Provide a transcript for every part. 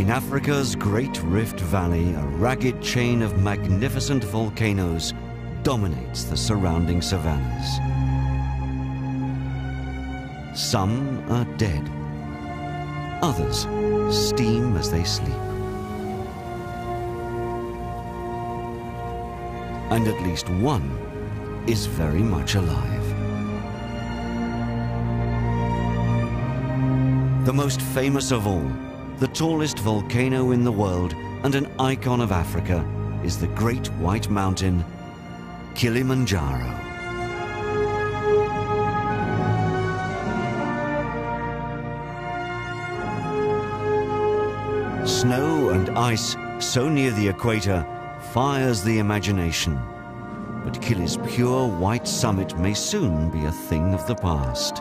In Africa's Great Rift Valley, a ragged chain of magnificent volcanoes dominates the surrounding savannas. Some are dead. Others steam as they sleep. And at least one is very much alive. The most famous of all, the tallest volcano in the world and an icon of Africa, is the Great White Mountain, Kilimanjaro. Snow and ice so near the equator fires the imagination, but Kili's pure white summit may soon be a thing of the past.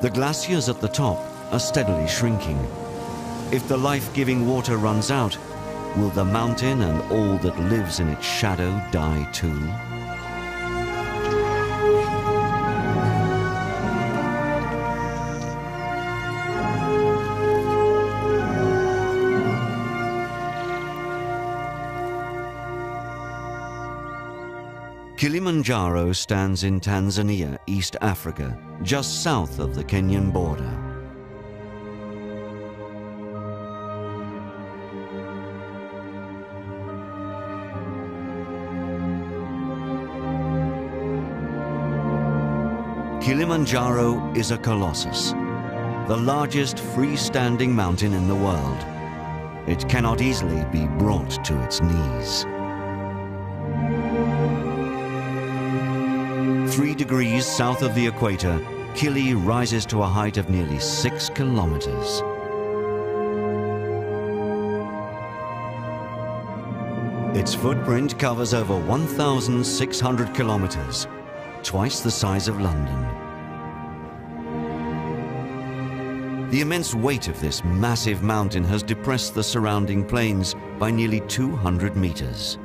The glaciers at the top are steadily shrinking. If the life-giving water runs out, will the mountain and all that lives in its shadow die too? Kilimanjaro stands in Tanzania, East Africa, just south of the Kenyan border. Kilimanjaro is a colossus, the largest freestanding mountain in the world. It cannot easily be brought to its knees. 3 degrees south of the equator, Kili rises to a height of nearly 6 kilometers. Its footprint covers over 1,600 kilometers, twice the size of London. The immense weight of this massive mountain has depressed the surrounding plains by nearly 200 meters.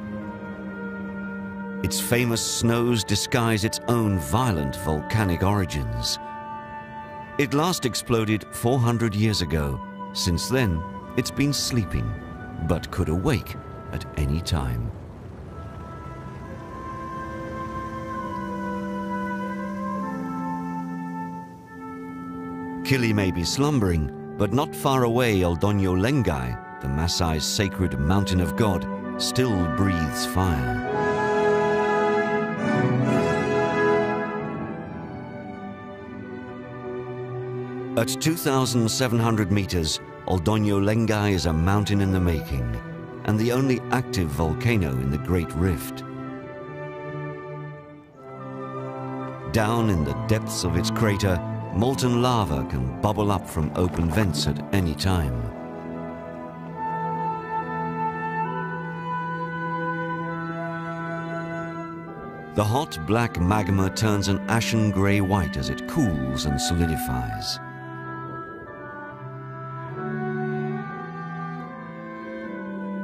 Its famous snows disguise its own violent volcanic origins. It last exploded 400 years ago. Since then, it's been sleeping, but could awake at any time. Kili may be slumbering, but not far away, Eldonyo Lengai, the Maasai's sacred mountain of God, still breathes fire. At 2,700 meters, Eldonyo Lengai is a mountain in the making, and the only active volcano in the Great Rift. Down in the depths of its crater, molten lava can bubble up from open vents at any time. The hot black magma turns an ashen grey white as it cools and solidifies.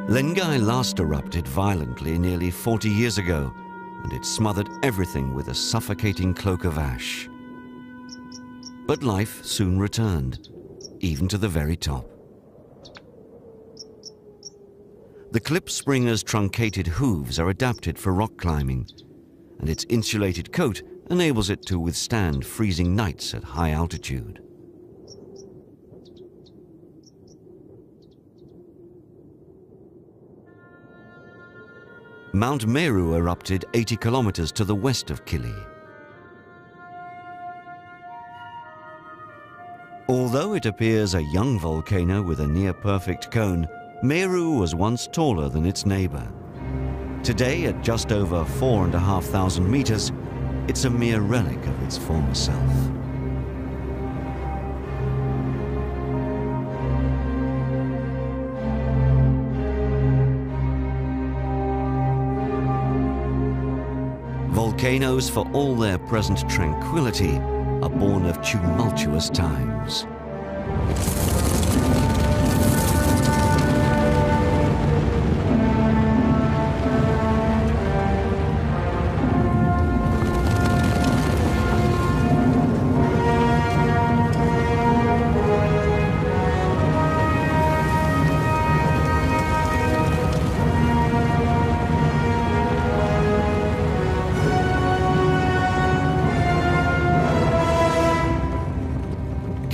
Lengai last erupted violently nearly 40 years ago, and it smothered everything with a suffocating cloak of ash. But life soon returned, even to the very top. The Klipspringer's truncated hooves are adapted for rock climbing, and its insulated coat enables it to withstand freezing nights at high altitude. Mount Meru erupted 80 kilometers to the west of Kili. Although it appears a young volcano with a near-perfect cone, Meru was once taller than its neighbor. Today, at just over 4,500 meters, it's a mere relic of its former self. Volcanoes, for all their present tranquility, are born of tumultuous times.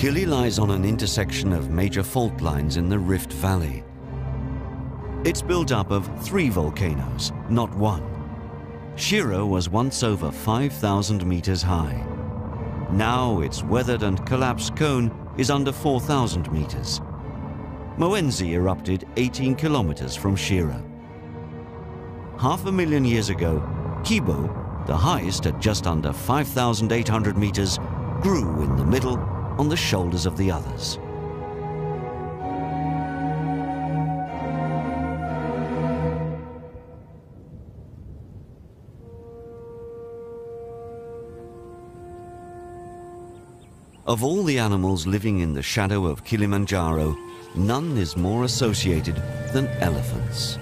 Kili lies on an intersection of major fault lines in the Rift Valley. It's built up of 3 volcanoes, not one. Shira was once over 5,000 meters high. Now its weathered and collapsed cone is under 4,000 meters. Moenzi erupted 18 kilometers from Shira. 500,000 years ago, Kibo, the highest at just under 5,800 meters, grew in the middle on the shoulders of the others. Of all the animals living in the shadow of Kilimanjaro, none is more associated than elephants.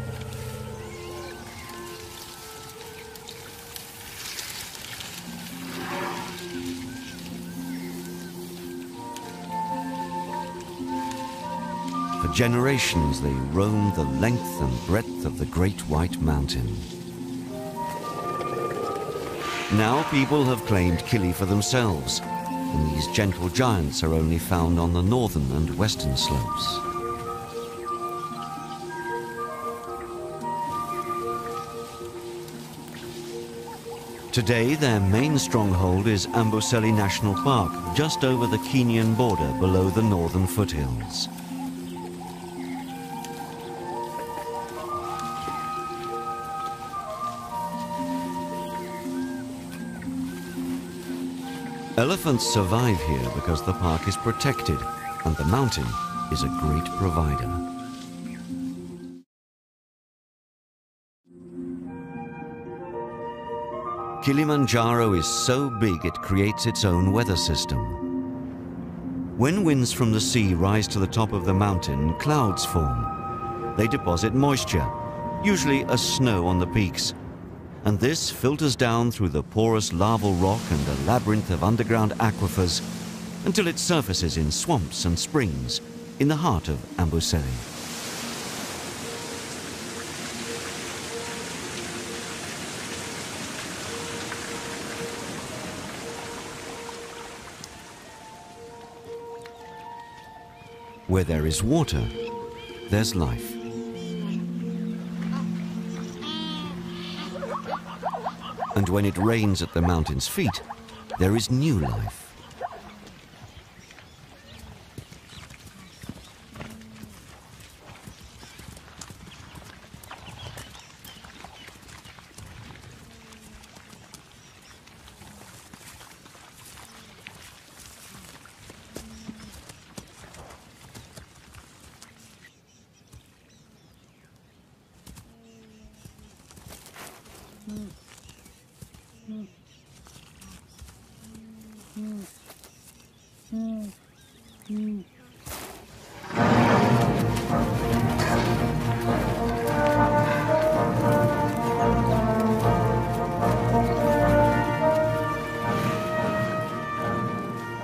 For generations, they roamed the length and breadth of the Great White Mountain. Now people have claimed Kili for themselves, and these gentle giants are only found on the northern and western slopes. Today, their main stronghold is Amboseli National Park, just over the Kenyan border below the northern foothills. Elephants survive here because the park is protected and the mountain is a great provider. Kilimanjaro is so big it creates its own weather system. When winds from the sea rise to the top of the mountain, clouds form. They deposit moisture, usually as snow on the peaks, and this filters down through the porous larval rock and a labyrinth of underground aquifers until it surfaces in swamps and springs in the heart of Amboseli. Where there is water, there's life. And when it rains at the mountain's feet, there is new life.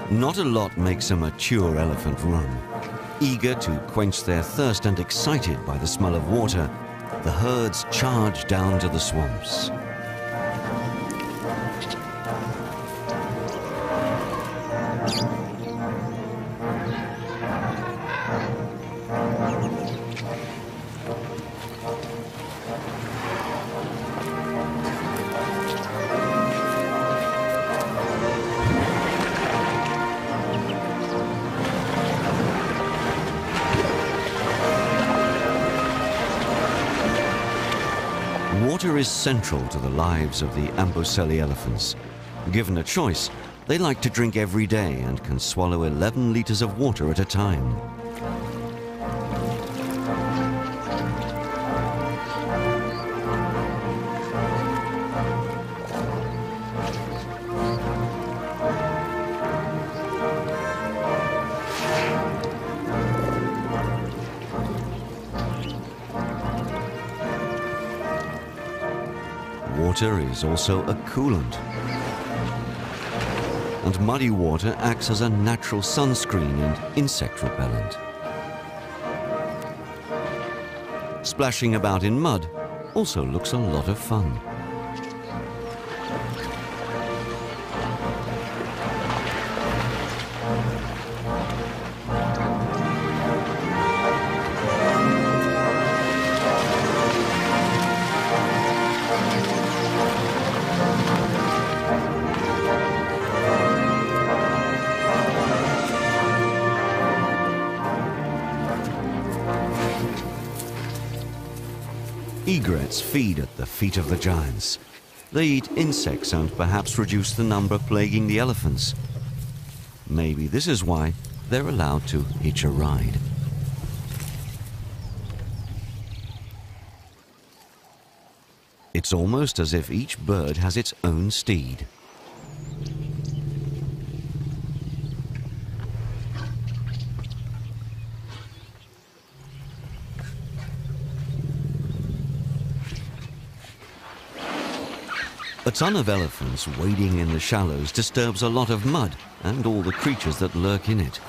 Not a lot makes a mature elephant run. Eager to quench their thirst and excited by the smell of water, the herds charge down to the swamps. Water is central to the lives of the Amboseli elephants. Given a choice, they like to drink every day and can swallow 11 liters of water at a time. Water is also a coolant, and muddy water acts as a natural sunscreen and insect repellent. Splashing about in mud also looks a lot of fun. Egrets feed at the feet of the giants. They eat insects and perhaps reduce the number plaguing the elephants. Maybe this is why they're allowed to hitch a ride. It's almost as if each bird has its own steed. A ton of elephants wading in the shallows disturbs a lot of mud and all the creatures that lurk in it.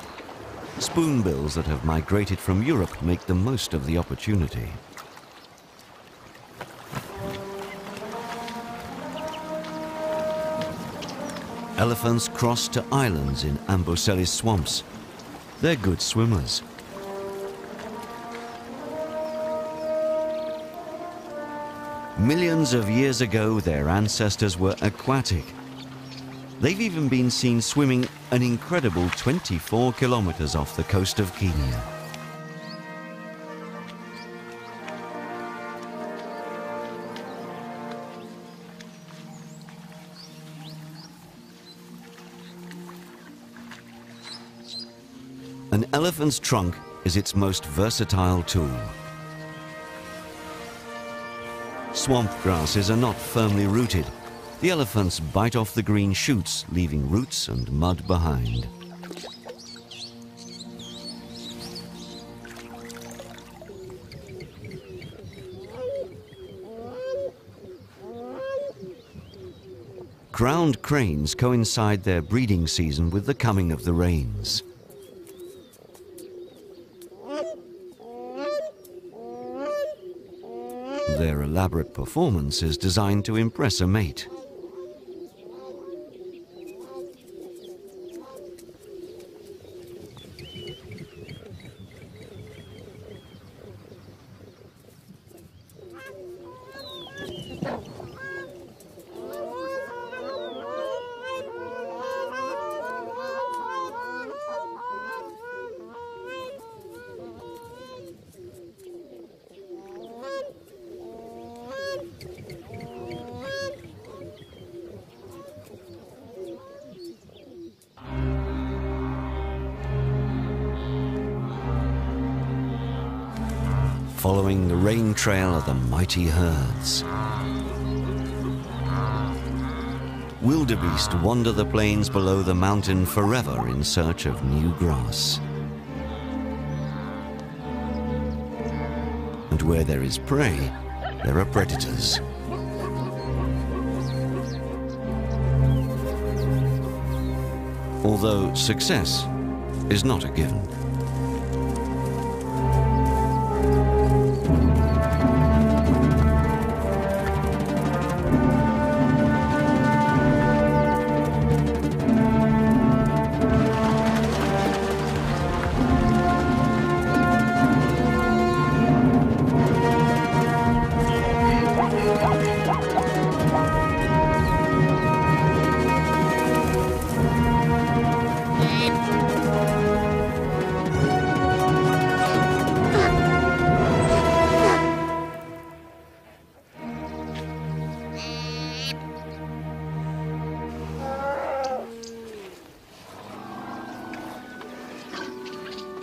Spoonbills that have migrated from Europe make the most of the opportunity. Elephants cross to islands in Ambosellis swamps. They're good swimmers. Millions of years ago, their ancestors were aquatic. They've even been seen swimming an incredible 24 kilometers off the coast of Kenya. An elephant's trunk is its most versatile tool. Swamp grasses are not firmly rooted. The elephants bite off the green shoots, leaving roots and mud behind. Crowned cranes coincide their breeding season with the coming of the rains. Their elaborate performance is designed to impress a mate. Following the rain trail of the mighty herds. Wildebeest wander the plains below the mountain forever in search of new grass. And where there is prey, there are predators. Although success is not a given.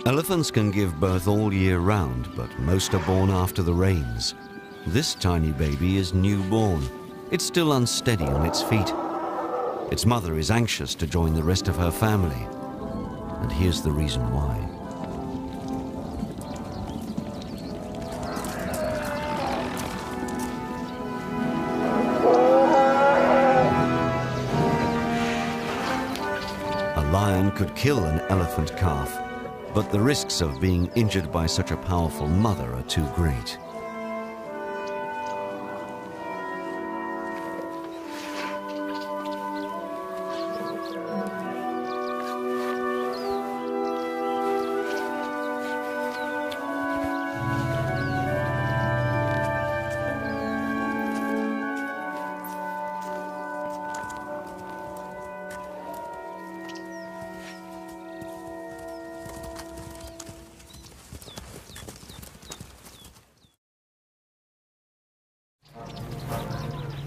Elephants can give birth all year round, but most are born after the rains. This tiny baby is newborn. It's still unsteady on its feet. Its mother is anxious to join the rest of her family. And here's the reason why. A lion could kill an elephant calf, but the risks of being injured by such a powerful mother are too great.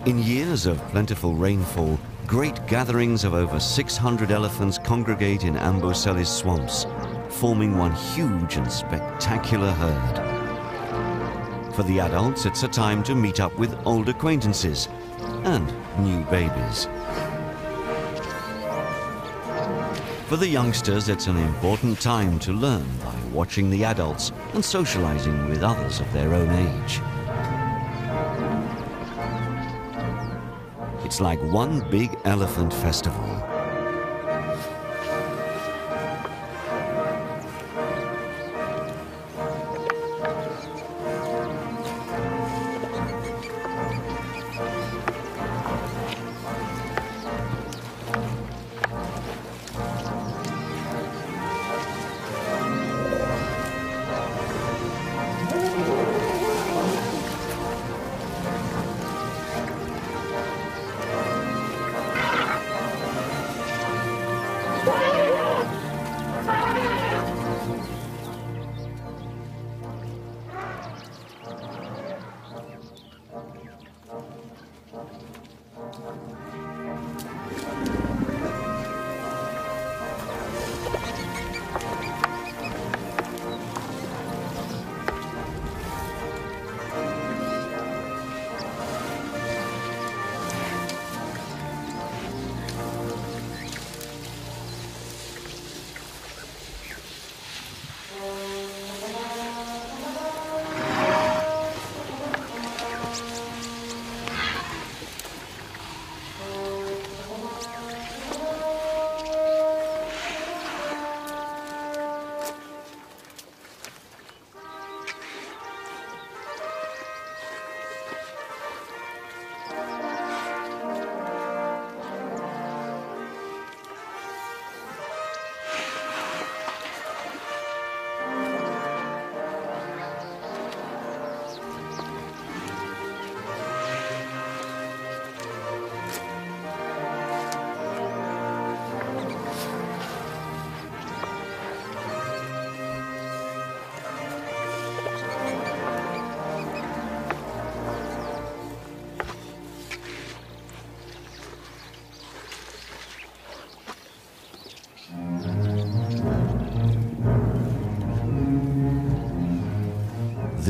In years of plentiful rainfall, great gatherings of over 600 elephants congregate in Amboseli swamps, forming one huge and spectacular herd. For the adults, it's a time to meet up with old acquaintances and new babies. For the youngsters, it's an important time to learn by watching the adults and socializing with others of their own age. It's like one big elephant festival.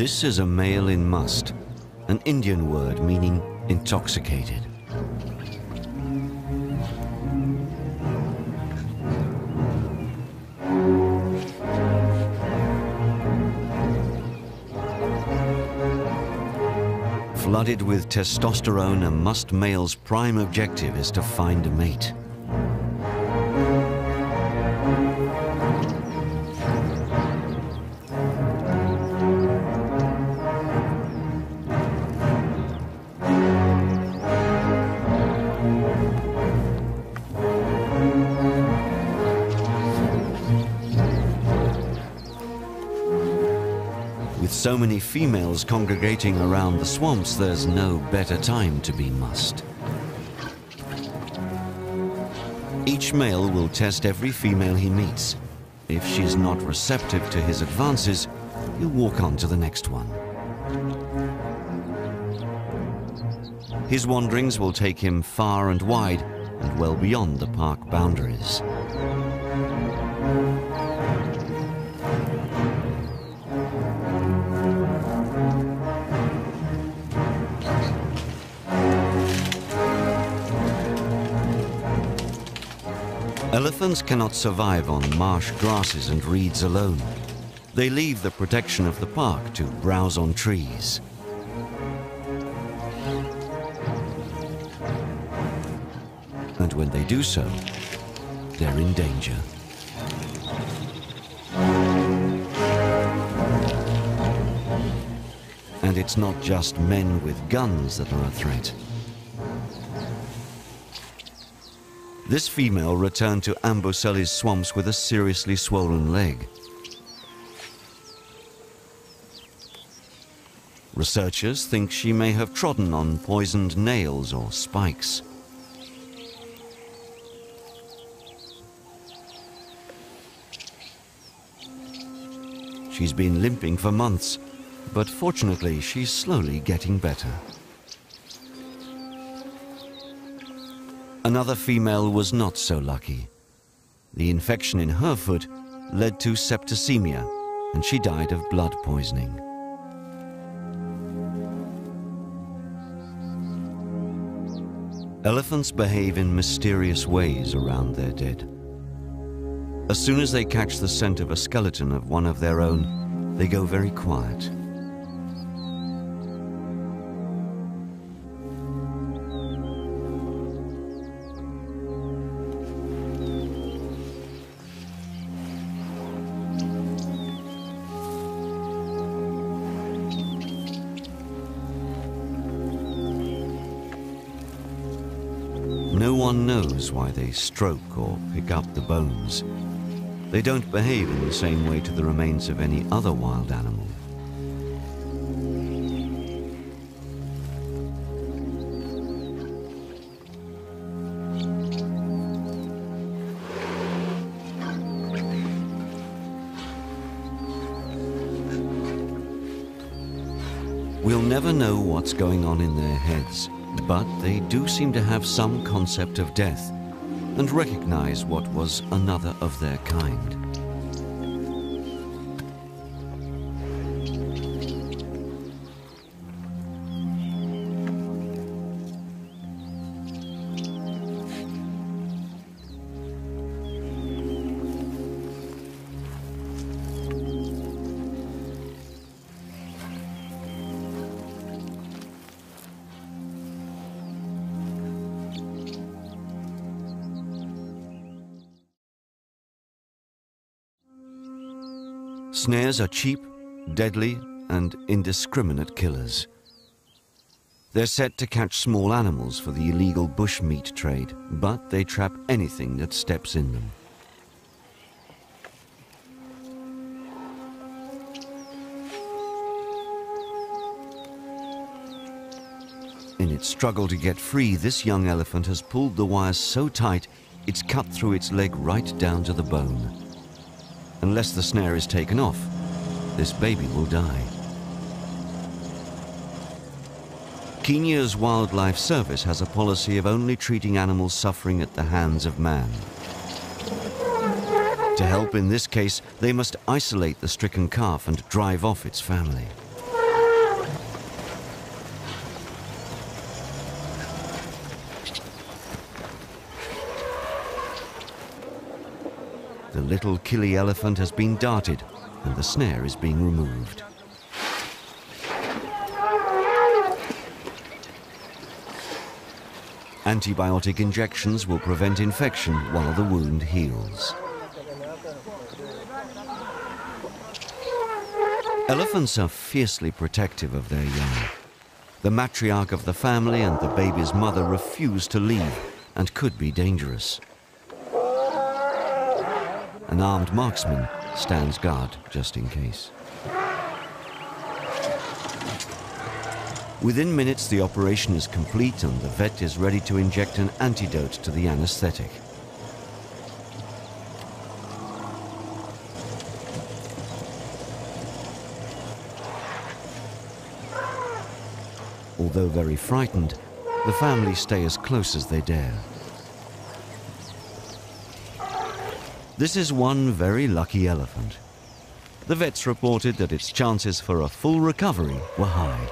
This is a male in must, an Indian word meaning intoxicated. Flooded with testosterone, a must male's prime objective is to find a mate. With so many females congregating around the swamps, there's no better time to be must. Each male will test every female he meets. If she's not receptive to his advances, he'll walk on to the next one. His wanderings will take him far and wide and well beyond the park boundaries. Elephants cannot survive on marsh grasses and reeds alone. They leave the protection of the park to browse on trees. And when they do so, they're in danger. And it's not just men with guns that are a threat. This female returned to Amboseli's swamps with a seriously swollen leg. Researchers think she may have trodden on poisoned nails or spikes. She's been limping for months, but fortunately she's slowly getting better. Another female was not so lucky. The infection in her foot led to septicemia, and she died of blood poisoning. Elephants behave in mysterious ways around their dead. As soon as they catch the scent of a skeleton of one of their own, they go very quiet. No one knows why they stroke or pick up the bones. They don't behave in the same way to the remains of any other wild animal. We'll never know what's going on in their heads, but they do seem to have some concept of death and recognize what was another of their kind. Snares are cheap, deadly, and indiscriminate killers. They're set to catch small animals for the illegal bushmeat trade, but they trap anything that steps in them. In its struggle to get free, this young elephant has pulled the wires so tight it's cut through its leg right down to the bone. Unless the snare is taken off, this baby will die. Kenya's Wildlife Service has a policy of only treating animals suffering at the hands of man. To help in this case, they must isolate the stricken calf and drive off its family. The little killie elephant has been darted, and the snare is being removed. Antibiotic injections will prevent infection while the wound heals. Elephants are fiercely protective of their young. The matriarch of the family and the baby's mother refuse to leave and could be dangerous. An armed marksman stands guard just in case. Within minutes, the operation is complete and the vet is ready to inject an antidote to the anesthetic. Although very frightened, the family stay as close as they dare. This is one very lucky elephant. The vets reported that its chances for a full recovery were high.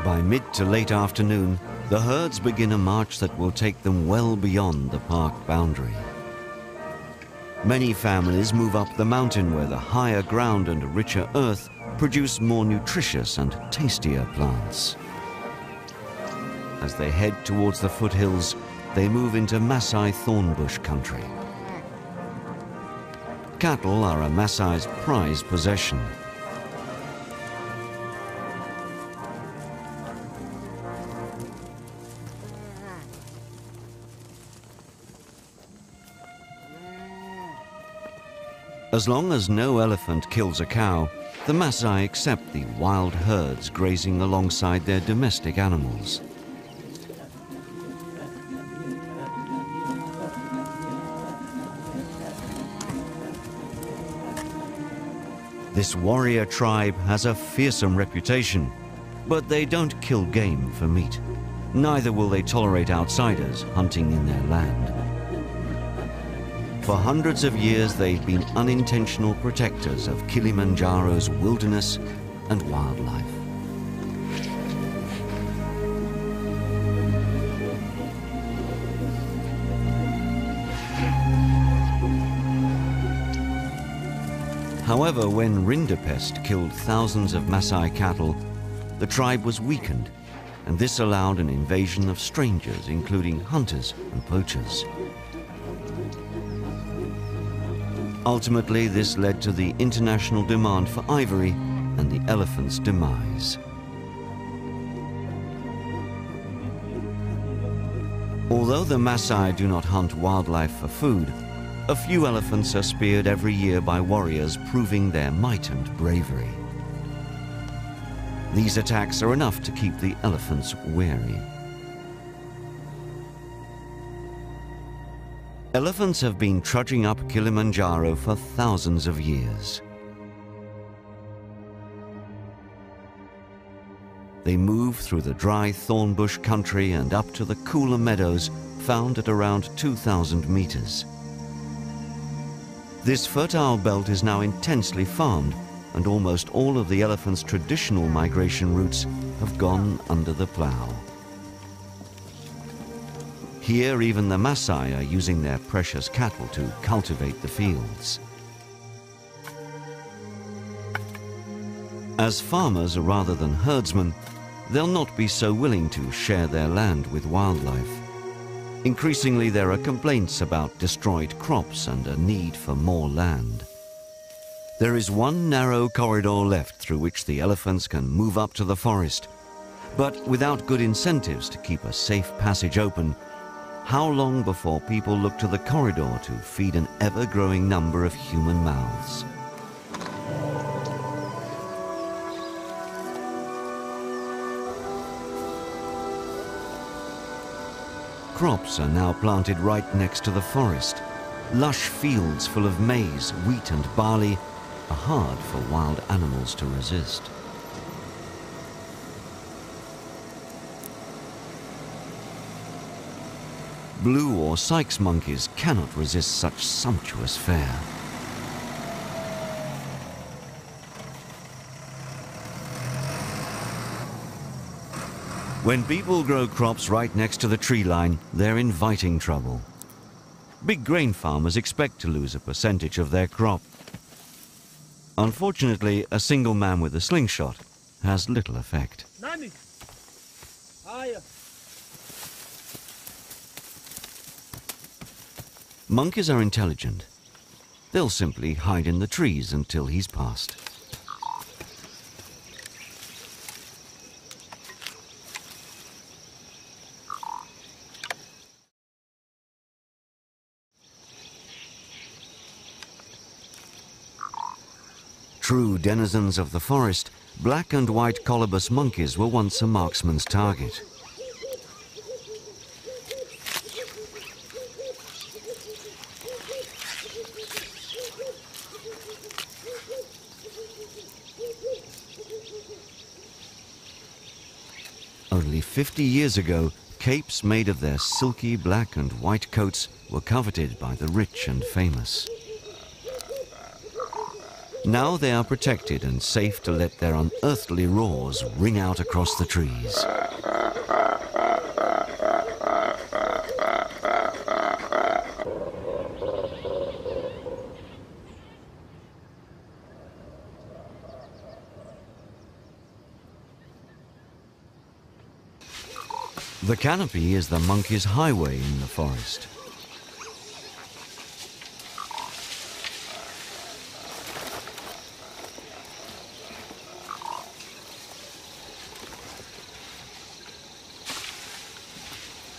By mid to late afternoon, the herds begin a march that will take them well beyond the park boundary. Many families move up the mountain where the higher ground and richer earth produce more nutritious and tastier plants. As they head towards the foothills, they move into Maasai thornbush country. Cattle are a Maasai's prized possession. As long as no elephant kills a cow, the Maasai accept the wild herds grazing alongside their domestic animals. This warrior tribe has a fearsome reputation, but they don't kill game for meat. Neither will they tolerate outsiders hunting in their land. For hundreds of years, they've been unintentional protectors of Kilimanjaro's wilderness and wildlife. However, when rinderpest killed thousands of Maasai cattle, the tribe was weakened, and this allowed an invasion of strangers, including hunters and poachers. Ultimately, this led to the international demand for ivory and the elephant's demise. Although the Maasai do not hunt wildlife for food, a few elephants are speared every year by warriors, proving their might and bravery. These attacks are enough to keep the elephants wary. Elephants have been trudging up Kilimanjaro for thousands of years. They move through the dry thornbush country and up to the cooler meadows found at around 2,000 meters. This fertile belt is now intensely farmed, and almost all of the elephant's traditional migration routes have gone under the plow. Here, even the Maasai are using their precious cattle to cultivate the fields. As farmers rather than herdsmen, they'll not be so willing to share their land with wildlife. Increasingly, there are complaints about destroyed crops and a need for more land. There is one narrow corridor left through which the elephants can move up to the forest, but without good incentives to keep a safe passage open, how long before people look to the corridor to feed an ever-growing number of human mouths? Crops are now planted right next to the forest. Lush fields full of maize, wheat and barley are hard for wild animals to resist. Blue or Sykes monkeys cannot resist such sumptuous fare. When people grow crops right next to the tree line, they're inviting trouble. Big grain farmers expect to lose a percentage of their crop. Unfortunately, a single man with a slingshot has little effect. Monkeys are intelligent. They'll simply hide in the trees until he's passed. True denizens of the forest, black and white colobus monkeys were once a marksman's target. Only 50 years ago, capes made of their silky black and white coats were coveted by the rich and famous. Now they are protected and safe to let their unearthly roars ring out across the trees. The canopy is the monkey's highway in the forest.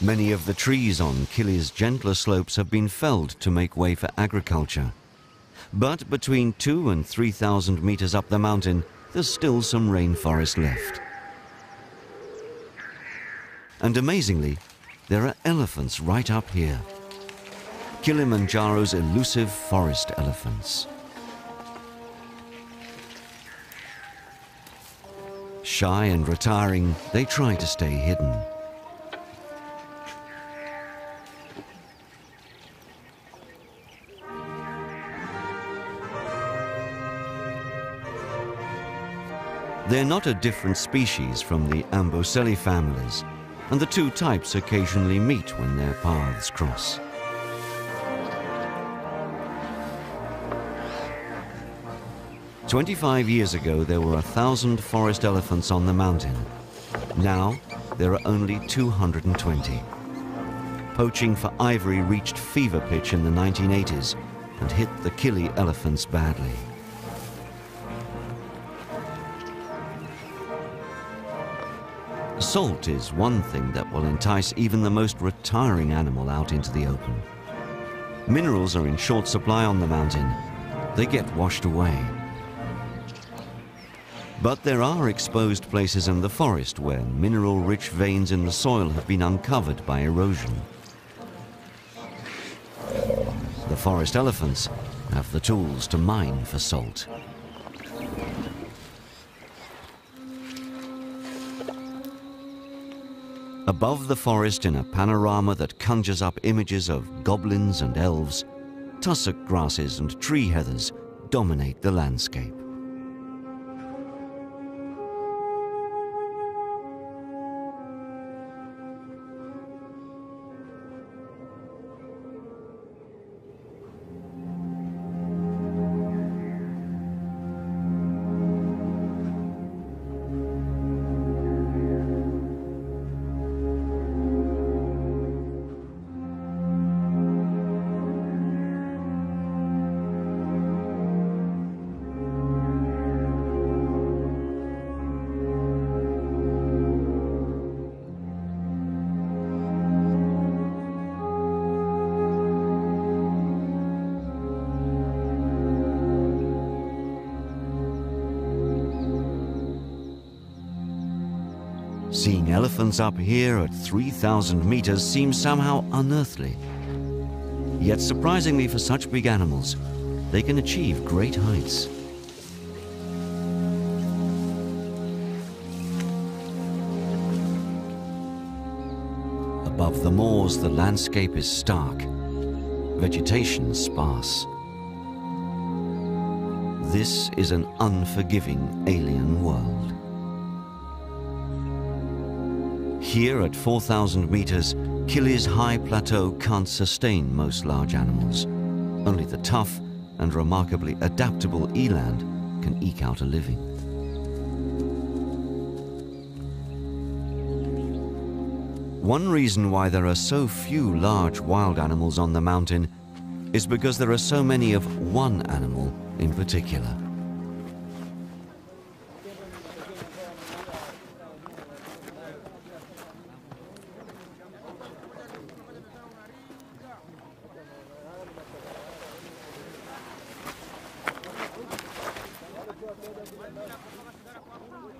Many of the trees on Kili's gentler slopes have been felled to make way for agriculture. But between 2,000 and 3,000 meters up the mountain, there's still some rainforest left. And amazingly, there are elephants right up here. Kilimanjaro's elusive forest elephants. Shy and retiring, they try to stay hidden. They're not a different species from the Amboseli families, and the two types occasionally meet when their paths cross. "25 years ago, there were 1,000 forest elephants on the mountain. Now, there are only 220. Poaching for ivory reached fever pitch in the 1980s and hit the Kili elephants badly. Salt is one thing that will entice even the most retiring animal out into the open. Minerals are in short supply on the mountain. They get washed away. But there are exposed places in the forest where mineral-rich veins in the soil have been uncovered by erosion. The forest elephants have the tools to mine for salt. Above the forest, in a panorama that conjures up images of goblins and elves, tussock grasses and tree heathers dominate the landscape. Seeing elephants up here at 3,000 meters seems somehow unearthly. Yet surprisingly for such big animals, they can achieve great heights. Above the moors, the landscape is stark, vegetation sparse. This is an unforgiving alien world. Here at 4,000 meters, Kili's high plateau can't sustain most large animals. Only the tough and remarkably adaptable eland can eke out a living. One reason why there are so few large wild animals on the mountain is because there are so many of one animal in particular.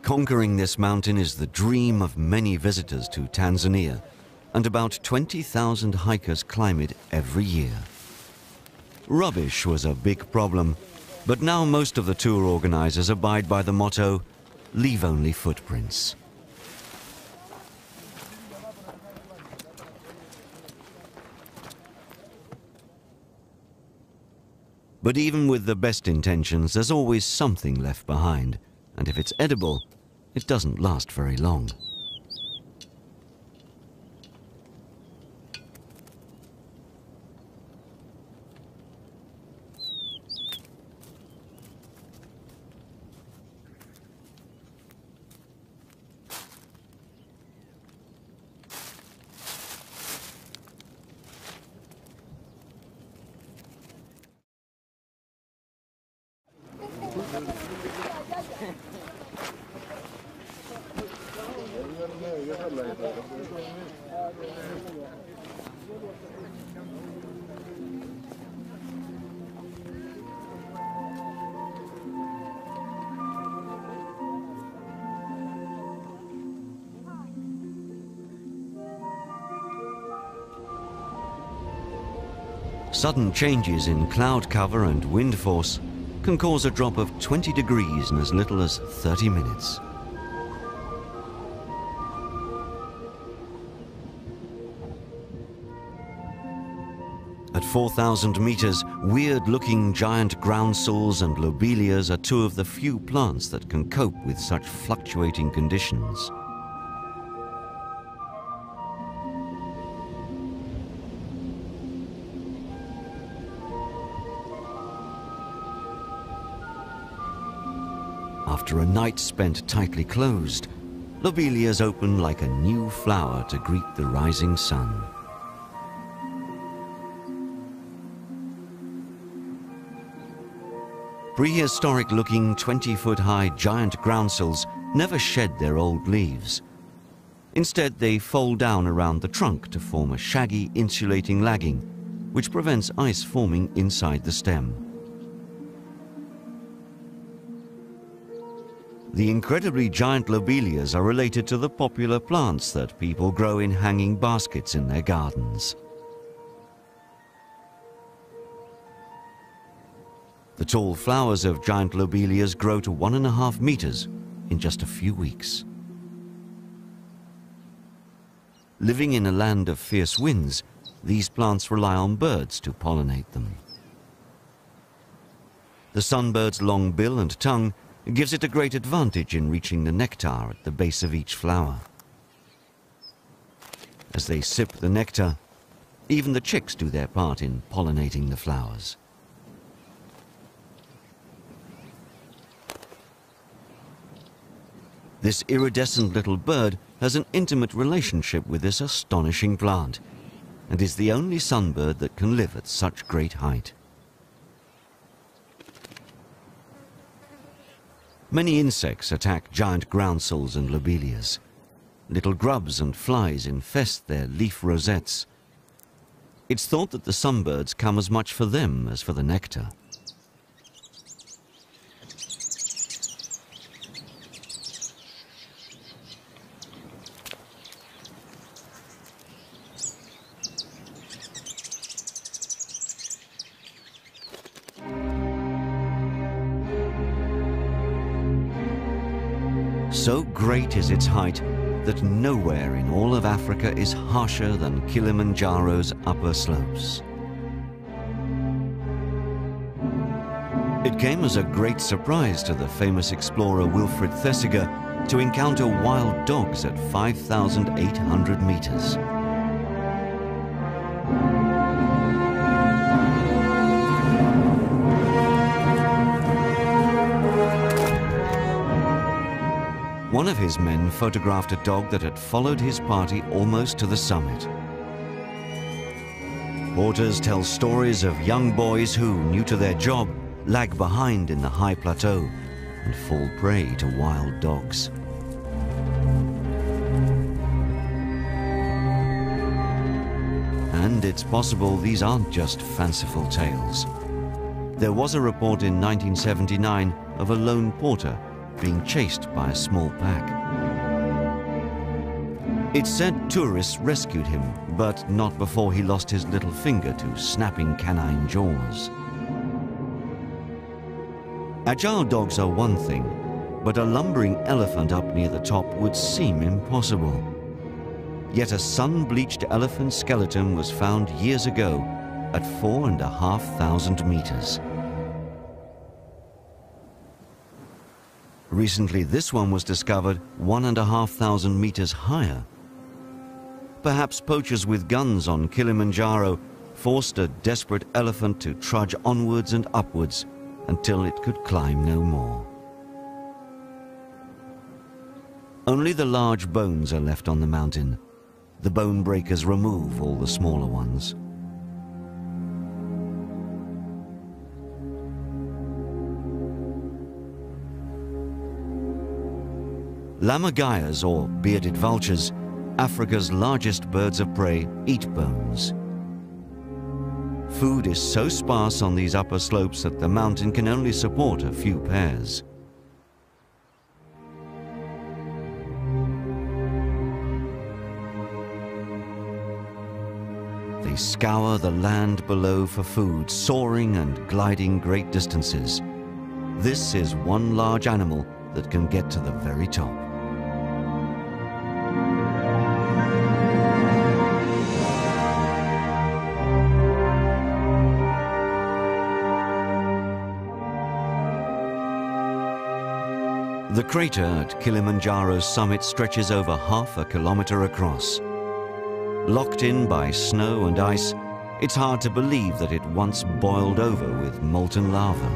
Conquering this mountain is the dream of many visitors to Tanzania, and about 20,000 hikers climb it every year. Rubbish was a big problem, but now most of the tour organizers abide by the motto, "Leave only footprints." But even with the best intentions, there's always something left behind, and if it's edible, it doesn't last very long. Sudden changes in cloud cover and wind force can cause a drop of 20 degrees in as little as 30 minutes. At 4,000 meters, weird-looking giant groundsels and lobelias are two of the few plants that can cope with such fluctuating conditions. After a night spent tightly closed, lobelias open like a new flower to greet the rising sun. Prehistoric-looking 20-foot-high giant groundsels never shed their old leaves. Instead, they fold down around the trunk to form a shaggy, insulating lagging, which prevents ice forming inside the stem. The incredibly giant lobelias are related to the popular plants that people grow in hanging baskets in their gardens. The tall flowers of giant lobelias grow to 1.5 meters in just a few weeks. Living in a land of fierce winds, these plants rely on birds to pollinate them. The sunbird's long bill and tongue gives it a great advantage in reaching the nectar at the base of each flower. As they sip the nectar, even the chicks do their part in pollinating the flowers. This iridescent little bird has an intimate relationship with this astonishing plant and is the only sunbird that can live at such great height. Many insects attack giant groundsels and lobelias. Little grubs and flies infest their leaf rosettes. It's thought that the sunbirds come as much for them as for the nectar. So great is its height that nowhere in all of Africa is harsher than Kilimanjaro's upper slopes. It came as a great surprise to the famous explorer Wilfred Thesiger to encounter wild dogs at 5,800 meters. One of his men photographed a dog that had followed his party almost to the summit. Porters tell stories of young boys who, new to their job, lag behind in the high plateau and fall prey to wild dogs. And it's possible these aren't just fanciful tales. There was a report in 1979 of a lone porter being chased by a small pack. It said tourists rescued him, but not before he lost his little finger to snapping canine jaws. Agile dogs are one thing, but a lumbering elephant up near the top would seem impossible. Yet a sun-bleached elephant skeleton was found years ago at 4,500 meters. Recently, this one was discovered 1,500 meters higher. Perhaps poachers with guns on Kilimanjaro forced a desperate elephant to trudge onwards and upwards until it could climb no more. Only the large bones are left on the mountain. The bone breakers remove all the smaller ones. Lammergeiers, or bearded vultures, Africa's largest birds of prey, eat bones. Food is so sparse on these upper slopes that the mountain can only support a few pairs. They they scour the land below for food, soaring and gliding great distances. This is one large animal that can get to the very top. The crater at Kilimanjaro's summit stretches over half a kilometer across. Locked in by snow and ice, it's hard to believe that it once boiled over with molten lava.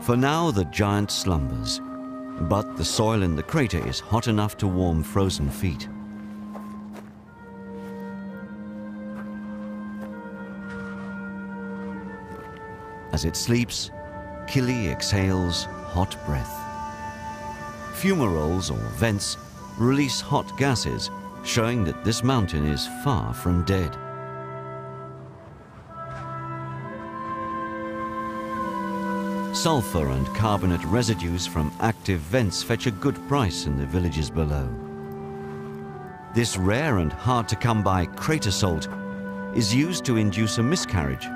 For now, the giant slumbers, but the soil in the crater is hot enough to warm frozen feet. As it sleeps, Kili exhales hot breath. Fumaroles, or vents, release hot gases, showing that this mountain is far from dead. Sulfur and carbonate residues from active vents fetch a good price in the villages below. This rare and hard-to-come-by crater salt is used to induce a miscarriage,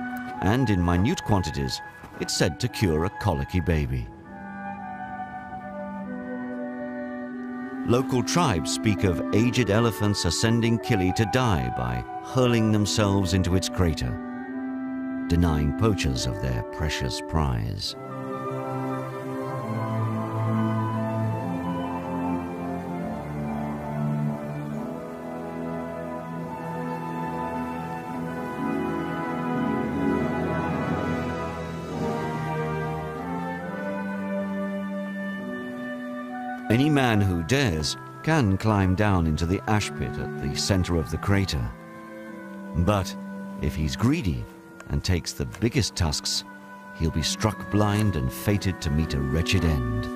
and in minute quantities, it's said to cure a colicky baby. Local tribes speak of aged elephants ascending Kili to die by hurling themselves into its crater, denying poachers of their precious prize. Any man who dares can climb down into the ash pit at the center of the crater. But if he's greedy and takes the biggest tusks, he'll be struck blind and fated to meet a wretched end.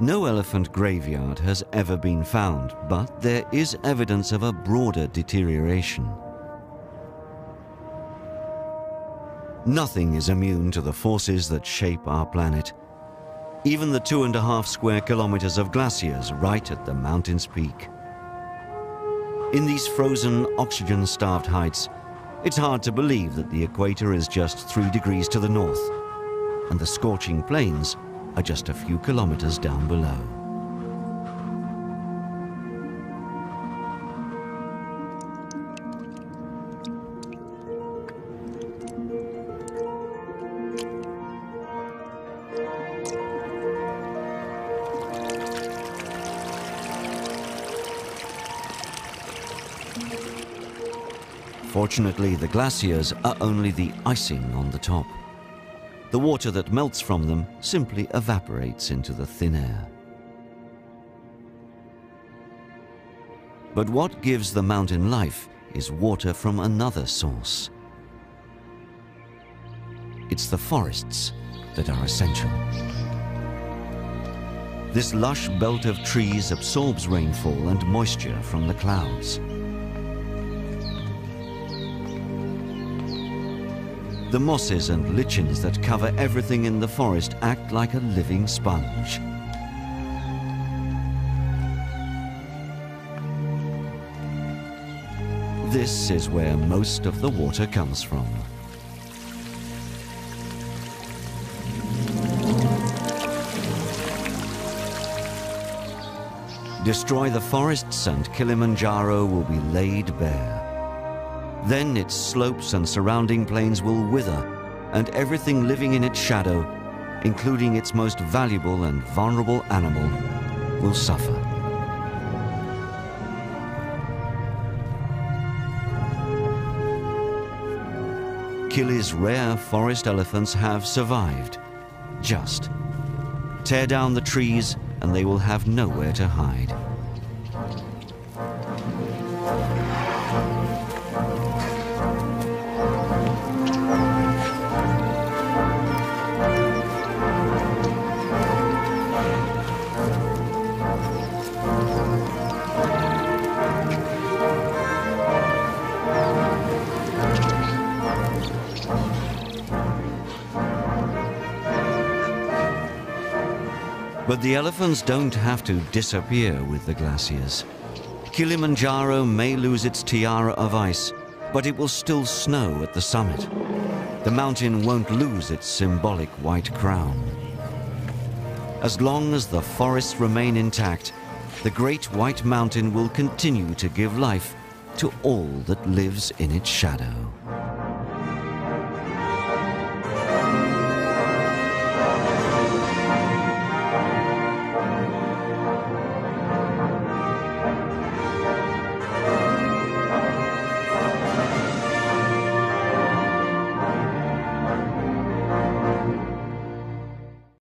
No elephant graveyard has ever been found, but there is evidence of a broader deterioration. Nothing is immune to the forces that shape our planet. Even the 2.5 square kilometers of glaciers right at the mountain's peak. In these frozen, oxygen-starved heights, it's hard to believe that the equator is just 3 degrees to the north, and the scorching plains are just a few kilometers down below. Fortunately, the glaciers are only the icing on the top. The water that melts from them simply evaporates into the thin air. But what gives the mountain life is water from another source. It's the forests that are essential. This lush belt of trees absorbs rainfall and moisture from the clouds. The mosses and lichens that cover everything in the forest act like a living sponge. This is where most of the water comes from. Destroy the forests and Kilimanjaro will be laid bare. Then its slopes and surrounding plains will wither, and everything living in its shadow, including its most valuable and vulnerable animal, will suffer. Kili's rare forest elephants have survived. Just tear down the trees and they will have nowhere to hide. But the elephants don't have to disappear with the glaciers. Kilimanjaro may lose its tiara of ice, but it will still snow at the summit. The mountain won't lose its symbolic white crown. As long as the forests remain intact, the Great White Mountain will continue to give life to all that lives in its shadow.